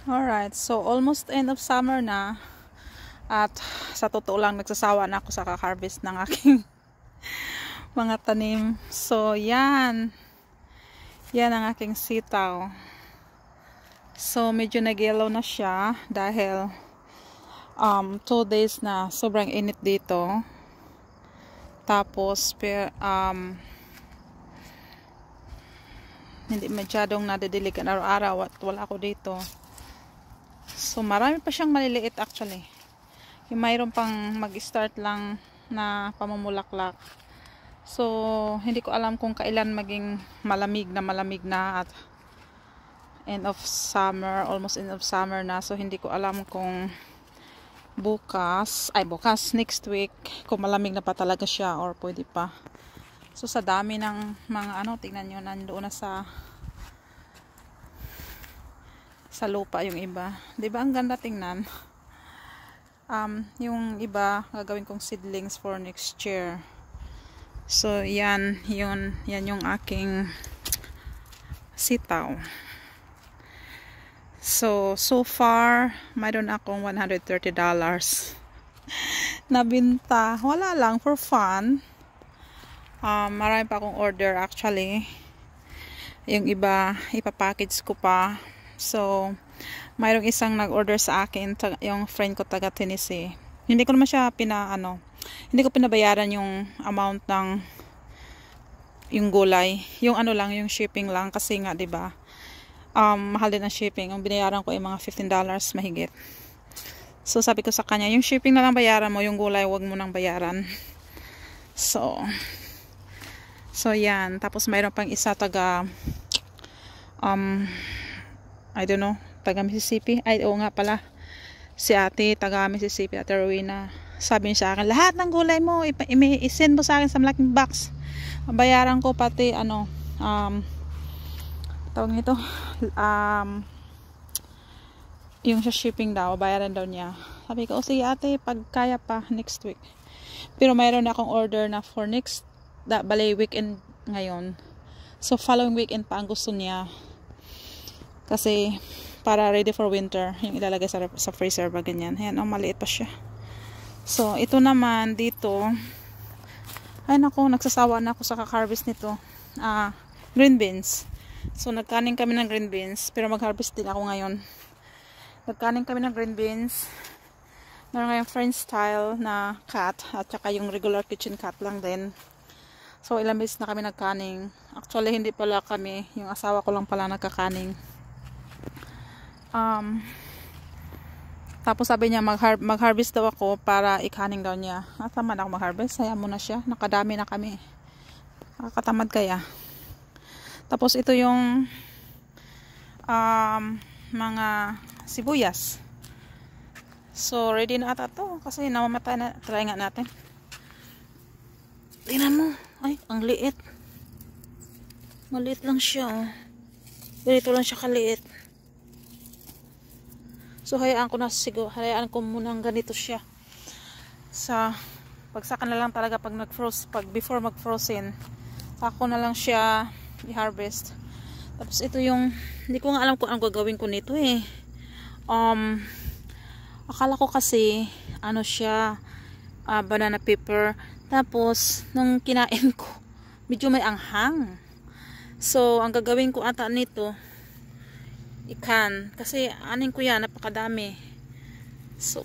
Alright, so almost end of summer na. At sa totoo lang, nagsasawa na ako sa kaka-harvest ng aking mga tanim. So, yan. Yan ang aking sitaw. So, medyo nag-yellow na siya dahil 2 days na sobrang init dito. Tapos, hindi masyadong nadidiligan araw-araw at wala ako dito. So, marami pa siyang maliliit actually. Yung mayroon pang mag-start lang na pamumulaklak. So, hindi ko alam kung kailan maging malamig na at end of summer, almost end of summer na. So, hindi ko alam kung bukas, next week, kung malamig na pa talaga siya or pwede pa. So, sa dami ng mga tingnan nyo, nandoon na sa lupa yung iba. Diba ang ganda tingnan? Yung iba, gagawin kong seedlings for next year. So, yan yung aking sitaw. So far, mayroon akong $130 nabinta. Wala lang, for fun. Marami pa akong order actually. Yung iba, ipapackage ko pa. So, mayroong isang nag-order sa akin, yung friend ko taga Tennessee. Hindi ko naman siya hindi ko pinabayaran yung amount ng yung gulay. Yung lang, yung shipping lang kasi nga, 'di ba? Mahal din ang shipping. Ang binayaran ko ay mga $15 mahigit. So, sabi ko sa kanya, yung shipping na lang bayaran mo, yung gulay wag mo nang bayaran. So, yan. Tapos mayroon pang isa taga I don't know, taga Mississippi. Ay, oo nga pala. Si ate, taga Mississippi, Ate Rowena. Sabi niya sa akin, lahat ng gulay mo, i-send mo sa akin sa malaking box. Bayaran ko pati, tawag nito, yung sa shipping daw, bayaran daw niya. Sabi ko, sige ate, pag kaya pa, next week. Pero mayroon na akong order na for weekend ngayon. So, following weekend pa ang gusto niya. Kasi, para ready for winter, yung ilalagay sa freezer ba ganyan. Ayan, maliit pa siya. So, ito naman, dito, ay naku, nagsasawa na ako sa kaka-harvest nito. Green beans. So, nagkaning kami ng green beans, pero mag-harvest din ako ngayon. Nagkaning kami ng green beans. Meron ngayong French style na cut, at saka yung regular kitchen cut lang din. So, ilang beses na kami nagkaning. Actually, hindi pala kami, yung asawa ko lang pala nagkakaning. Tapos sabi niya mag-harvest daw ako para ikaning daw niya. Tamad ako mag-harvest, saya mo na siya, nakadami na kami. Nakakatamad kaya. Tapos ito yung mga sibuyas. So ready na ata to kasi namamatay na. Try nga natin. Tingnan mo, ay ang liit. Maliit lang siya, oh. Ganito lang siya kaliit. So, hayaan ko munang ganito siya. Pagsaka na lang talaga before mag-frozen. Saka na lang siya i-harvest. Tapos ito yung, hindi ko nga alam kung anong gagawin ko nito eh. Akala ko kasi, siya, banana pepper. Tapos, nung kinain ko, medyo may anghang. So, ang gagawin ko ata nito, kasi anin ko yan, napakadami. So,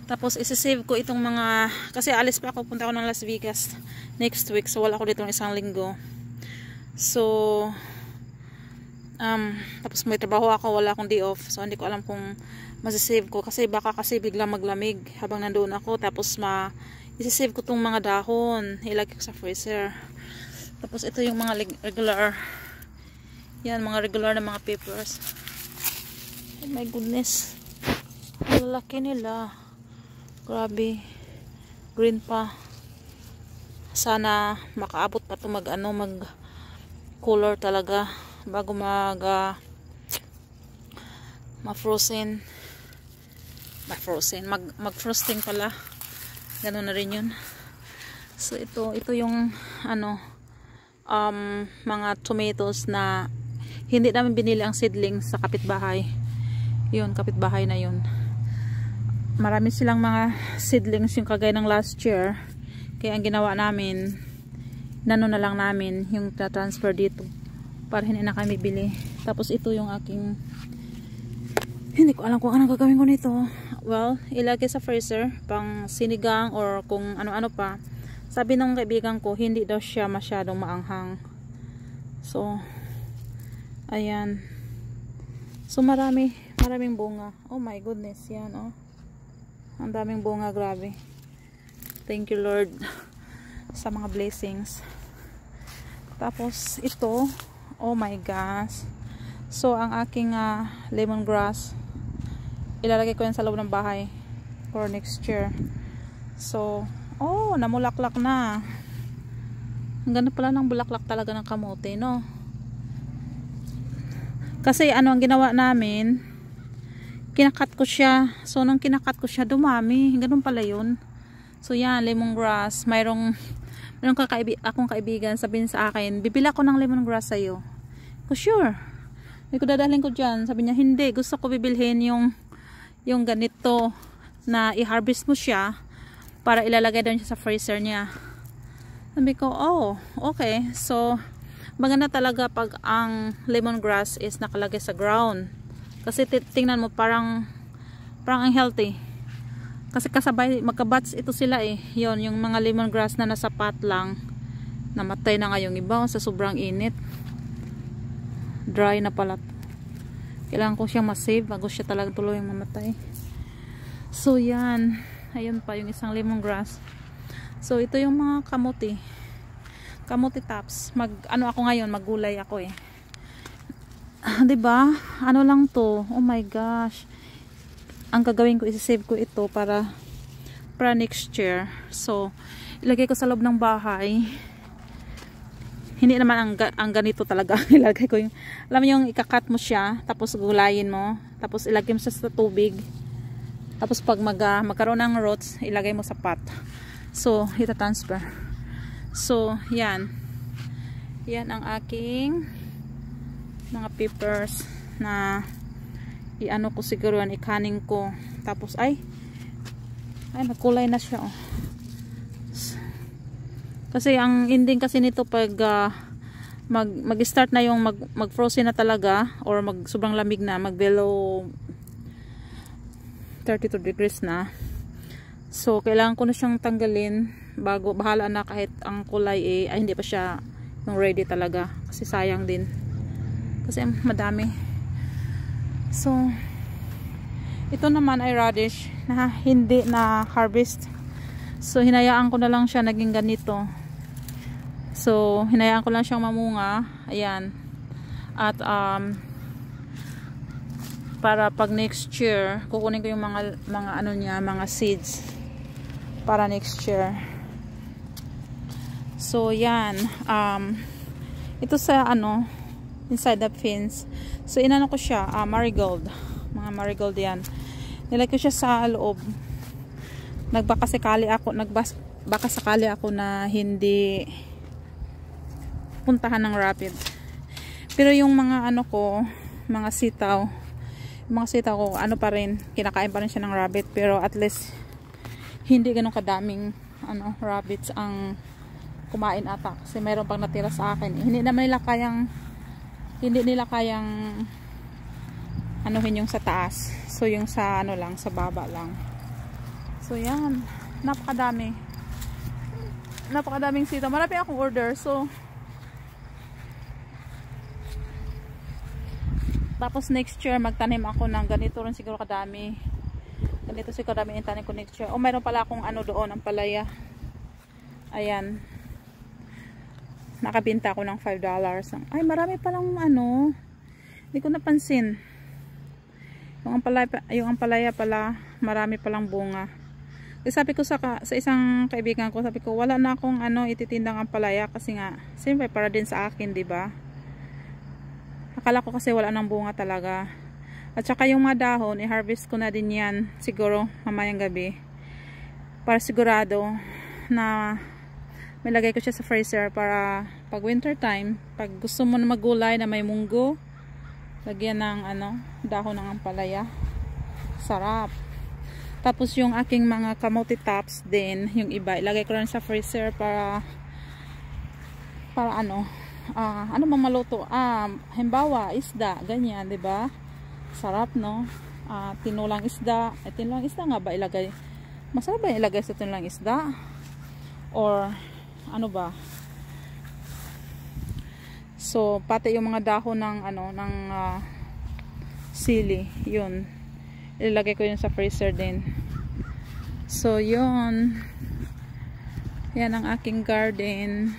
tapos isisave ko itong mga, kasi alis pa ako, punta ako ng Las Vegas next week, so wala ako dito ng 1 linggo. So, tapos may trabaho ako, wala akong day off, so hindi ko alam kung masisave ko, kasi baka biglang maglamig habang nandoon ako, tapos isisave ko itong mga dahon, ilagay ko sa freezer. Tapos ito yung mga regular, yan, mga regular na mga peppers. Oh my goodness. Ang laki nila. Grabe. Green pa. Sana makaabot pa ito mag color talaga bago ma-frozen. Mag-frosting pala. Ganun na rin yun. So ito yung mga tomatoes na hindi namin binili ang seedlings sa kapitbahay. Yun, kapitbahay na yun. Marami silang mga seedlings yung kagaya ng last year. Kaya ang ginawa namin, nano na lang namin yung transfer dito para hindi na kami bili. Tapos ito yung aking, hindi ko alam kung anong gagawin ko nito. Well, ilagay sa freezer pang sinigang or kung ano-ano pa. Sabi ng kaibigan ko, hindi daw siya masyadong maanghang. So, ayan. So, maraming bunga. Oh my goodness, yan, oh. Ang daming bunga, grabe. Thank you, Lord, sa mga blessings. Tapos, ito, oh my gosh. So, ang aking lemongrass, ilalagay ko yan sa loob ng bahay for next year. So, oh, namulaklak na. Ang ganda pala ng bulaklak talaga ng kamote, no? Kasi ano ang ginawa namin, kinakat ko siya. So, nung kinakat ko siya, dumami. Ganun pala yun. So, yan, lemongrass. Mayroong akong kaibigan, sabihin sa akin, bibila ko ng lemongrass sa'yo. Ko, sure. Hindi ko dadalhin ko dyan. Sabi niya, hindi. Gusto ko bibilhin yung ganito na i-harvest mo siya para ilalagay doon siya sa freezer niya. Sabi ko, oh, okay. So, maganda talaga pag ang lemongrass is nakalagay sa ground. Kasi tingnan mo, parang ang healthy. Kasi kasabay, magkabats ito sila eh. Yon, yung mga lemongrass na nasa pot lang. Namatay na nga yung iba sa sobrang init. Dry na pala. Kailangan ko siyang masave bago siya talaga tuloy yung mamatay. So, yan. Ayun pa yung isang lemongrass. So ito yung mga kamote. Kamote tops. Ano ako ngayon, maggulay ako eh. 'Di ba? Ano lang 'to? Oh my gosh. Ang gagawin ko, i-save ko ito para next year. So ilagay ko sa loob ng bahay. Hindi naman ang ganito talaga. Ilagay ko yung, alam mo yung ikakat mo siya, tapos gulayin mo, tapos ilagay mo siya sa tubig. Tapos pag magkaroon ng roots, ilagay mo sa pot. So, ita-transfer. So, yan. Yan ang aking mga peppers na i-ano ko siguro yan, i-canning ko. Tapos, ay nagkulay na siya, oh. Kasi ang ending kasi nito pag mag-start na yung mag-frozen na talaga or sobrang lamig na, mag-below 32 degrees na. So, kailangan ko na siyang tanggalin bago, bahala na kahit ang kulay ay hindi pa siya yung ready talaga. Kasi sayang din. Kasi madami. So, ito naman ay radish na hindi na harvest. So, hinayaan ko na lang siya naging ganito. So, hinayaan ko lang siyang mamunga. Ayan. At, para pag next year kukunin ko yung mga ano niya, mga seeds para next year. So yan, ito sa ano inside the fence. So inano ko siya, marigold, mga marigold yan, nilagay ko siya sa loob. Baka sakali ako na hindi puntahan ng rabbit. Pero yung mga ano ko, mga sitaw ko, ano pa rin, kinakain pa rin siya ng rabbit, pero at least hindi ganun kadaming rabbits ang kumain ata, kasi mayroon pang natira sa akin. Hindi nila kayang anuhin yung sa taas, so yung sa ano lang, sa baba lang. So yan, napakadaming sitaw. Marami akong order, so tapos next year magtanim ako ng ganito rin siguro kadami. Ganito siguro kadami yung tanim ko next year. O mayroon pala akong ano doon, ang palaya. Ayan. Nakabinta ako ng $5. Ay, marami palang ano. Hindi ko napansin. Yung ampalaya pala, marami palang bunga. Kasi sabi ko sa isang kaibigan ko, sabi ko, wala na akong ititindang ampalaya kasi nga, siyempre para din sa akin, 'di ba? Akala ko kasi wala nang bunga talaga. At saka yung mga dahon, i-harvest ko na din yan siguro mamayang gabi. Para sigurado na may lagay ko siya sa freezer para pag winter time, pag gusto mo na magulay na may munggo, Lagyan ng dahon ng ampalaya. Sarap. Tapos yung aking mga kamote tops din, yung iba, ilagay ko rin sa freezer para ano maluto. Halimbawa, isda, ganyan, 'di ba? Sarap, no? Tinulang isda. Tinulang isda nga ba ilagay? Masarap ba ilagay sa tinulang isda? Or ano ba? So, pati yung mga dahon ng sili, yun. Ilalagay ko yun sa freezer din. So, yun. Yan ang aking garden.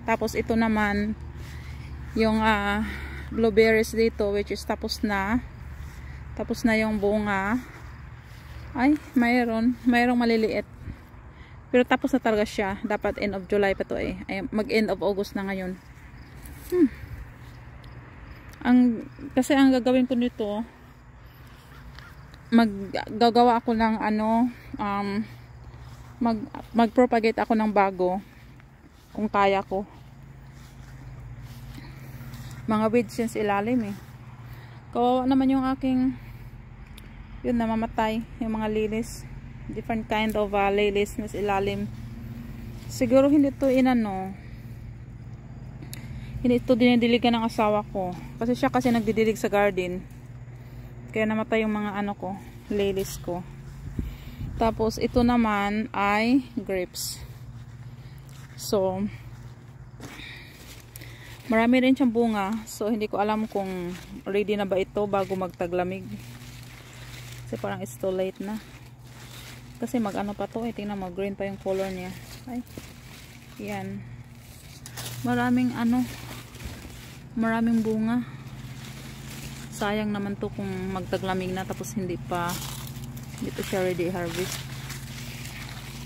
Tapos, ito naman, yung blueberries dito, which is tapos na. Tapos na yung bunga. Ay, mayroong maliliit. Pero tapos na talaga siya. Dapat end of July pa to eh. Ay, mag-end of August na ngayon. Kasi ang gagawin ko nito, maggagawa ako ng mag-propagate ako ng bago kung kaya ko. Mga weeds yan sa ilalim eh. Kawawa naman yung aking yun, namamatay yung mga lilies, different kind of lilies na sa ilalim. Siguro hindi to hindi ito dinidiligan ng asawa ko. Kasi siya kasi nagdidilig sa garden. Kaya namatay yung mga ko, lilies ko. Tapos ito naman ay grapes. So, marami rin siyang bunga. So, hindi ko alam kung ready na ba ito bago magtaglamig. Kasi parang it's too late na. Kasi pa to eh. Tingnan mo, green pa yung color niya. Ay, yan. Maraming bunga. Sayang naman to kung magtaglamig na tapos hindi pa siya ready harvest.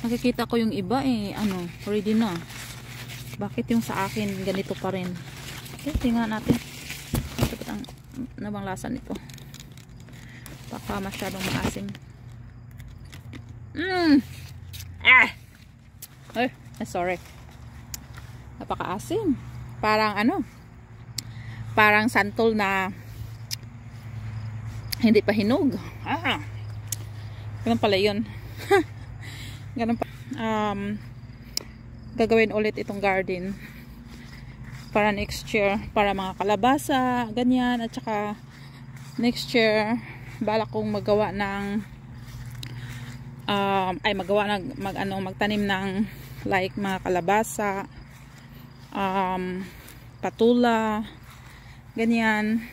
Nakikita ko yung iba eh ready na. Bakit yung sa akin ganito pa rin? Okay, tingnan natin. Ano bang lasa nito? Baka masyadong maasim. Sorry. Napakaasim. Parang santol na hindi pa hinog. Ganun pala yun. Ganun pa. Gagawin ulit itong garden para next year, para mga kalabasa, ganyan, at saka next year balak kong magawa ng magtanim ng like mga kalabasa, patula, ganyan.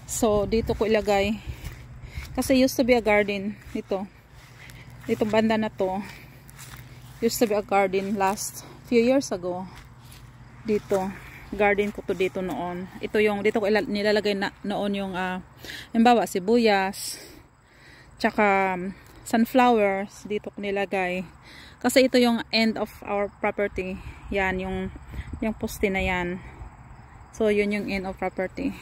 So dito ko ilagay kasi used to be a garden itong banda na to used to be a garden last few years ago. Dito garden ko to dito noon. Dito ko nilalagay noon yung halimbawa sibuyas, tsaka sunflowers. Dito ko nilagay kasi ito yung end of our property. Yan yung poste na yan. So yun yung end of property.